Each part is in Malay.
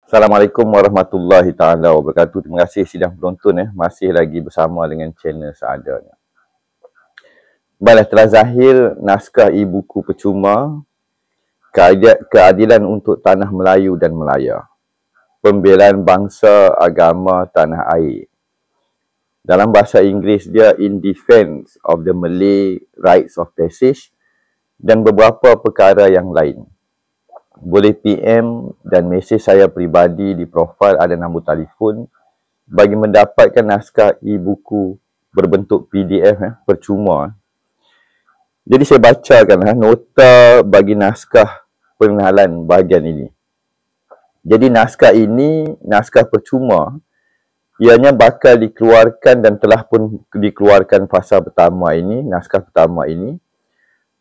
Assalamualaikum warahmatullahi taala wabarakatuh. Terima kasih sidang penonton masih lagi bersama dengan channel seadanya. Baiklah, telah zahir naskah e-buku percuma Keadilan untuk Tanah Melayu dan Melaya. Pembelaan bangsa, agama, tanah air. Dalam bahasa Inggeris dia In Defense of the Malay Rights of Passage dan beberapa perkara yang lain. Boleh PM dan mesej saya peribadi di profil ada nombor telefon bagi mendapatkan naskah e-buku berbentuk PDF percuma. Jadi saya bacakan nota bagi naskah pengenalan bahagian ini. Jadi naskah ini, naskah percuma, ianya bakal dikeluarkan dan telah pun dikeluarkan fasa pertama ini, naskah pertama ini,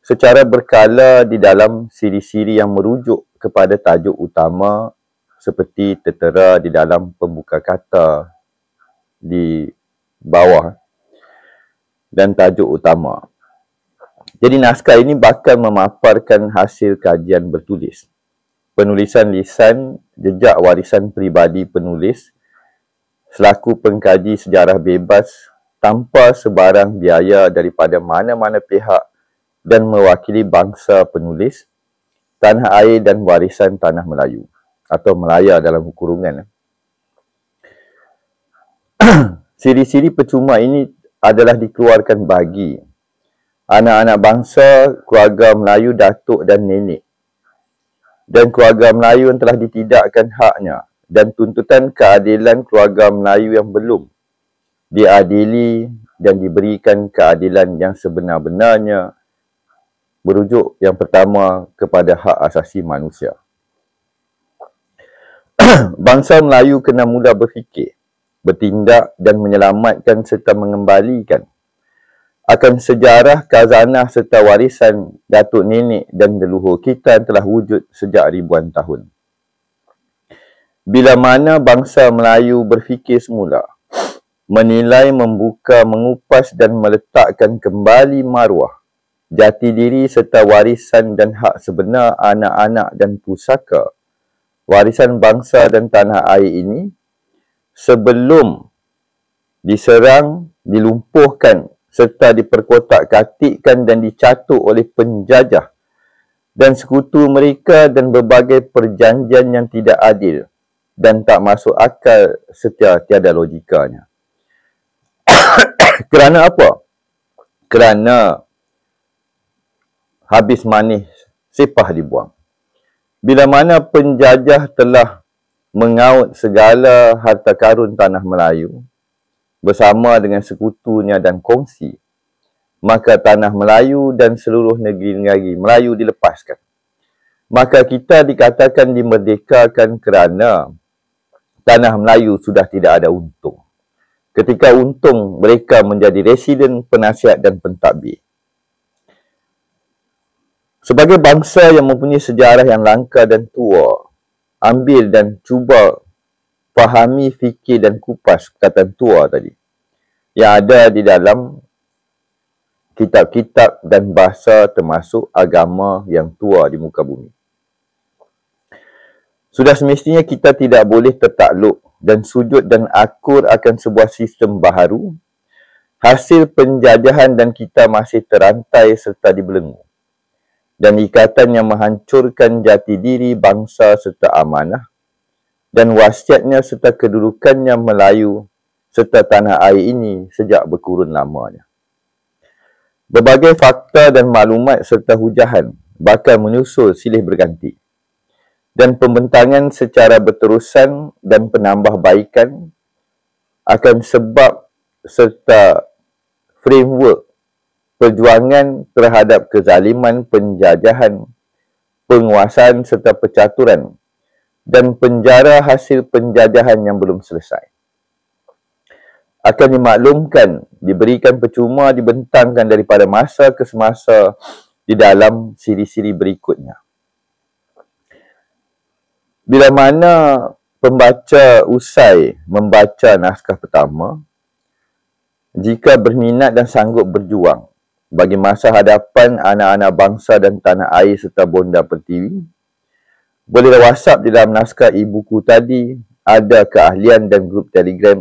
secara berkala di dalam siri-siri yang merujuk kepada tajuk utama seperti tertera di dalam pembuka kata di bawah dan tajuk utama. Jadi naskah ini bakal memaparkan hasil kajian bertulis, penulisan lisan, jejak warisan peribadi penulis selaku pengkaji sejarah bebas tanpa sebarang biaya daripada mana-mana pihak dan mewakili bangsa penulis, tanah air dan warisan tanah Melayu atau Melaya dalam kurungan. Siri-siri percuma ini adalah dikeluarkan bagi anak-anak bangsa, keluarga Melayu, datuk dan nenek, dan keluarga Melayu yang telah ditidakkan haknya dan tuntutan keadilan keluarga Melayu yang belum diadili dan diberikan keadilan yang sebenar-benarnya, berujuk yang pertama kepada hak asasi manusia. Bangsa Melayu kena mula berfikir, bertindak dan menyelamatkan serta mengembalikan akan sejarah, khazanah serta warisan datuk nenek dan leluhur kita yang telah wujud sejak ribuan tahun. Bila mana bangsa Melayu berfikir semula, menilai, membuka, mengupas dan meletakkan kembali maruah, jati diri serta warisan dan hak sebenar anak-anak dan pusaka warisan bangsa dan tanah air ini sebelum diserang, dilumpuhkan serta diperkotak-katikkan dan dicatuk oleh penjajah dan sekutu mereka dan berbagai perjanjian yang tidak adil dan tak masuk akal serta tiada logikanya. Kerana apa? Kerana habis manis sipah dibuang. Bila mana penjajah telah mengaut segala harta karun tanah Melayu bersama dengan sekutunya dan kongsi, maka tanah Melayu dan seluruh negeri-negeri Melayu dilepaskan. Maka kita dikatakan dimerdekakan kerana tanah Melayu sudah tidak ada untung. Ketika untung, mereka menjadi residen, penasihat dan pentadbir. Sebagai bangsa yang mempunyai sejarah yang langka dan tua, ambil dan cuba fahami, fikir dan kupas perkataan tua tadi yang ada di dalam kitab-kitab dan bahasa termasuk agama yang tua di muka bumi. Sudah semestinya kita tidak boleh tertakluk dan sujud dan akur akan sebuah sistem baharu, hasil penjajahan dan kita masih terantai serta dibelenggu. Dan ikatan yang menghancurkan jati diri bangsa serta amanah dan wasiatnya serta kedudukannya Melayu serta tanah air ini sejak berkurun lamanya. Berbagai fakta dan maklumat serta hujahan bakal menyusul silih berganti dan pembentangan secara berterusan dan penambahbaikan akan sebab serta framework perjuangan terhadap kezaliman, penjajahan, penguasaan serta percaturan dan penjara hasil penjajahan yang belum selesai. Akan dimaklumkan, diberikan percuma, dibentangkan daripada masa ke semasa di dalam siri-siri berikutnya. Bila mana pembaca usai membaca naskah pertama, jika berminat dan sanggup berjuang bagi masa hadapan anak-anak bangsa dan tanah air serta bonda pertiwi, Bolehlah WhatsApp di dalam naskah e-buku tadi. Ada keahlian dan grup Telegram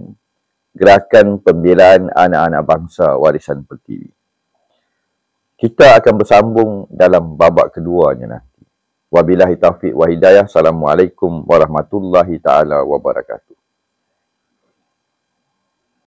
Gerakan Pembelaan Anak-anak Bangsa Warisan Pertiwi. Kita akan bersambung dalam babak keduanya nanti. Wabillahi taufiq wa hidayah. Assalamualaikum warahmatullahi taala wabarakatuh.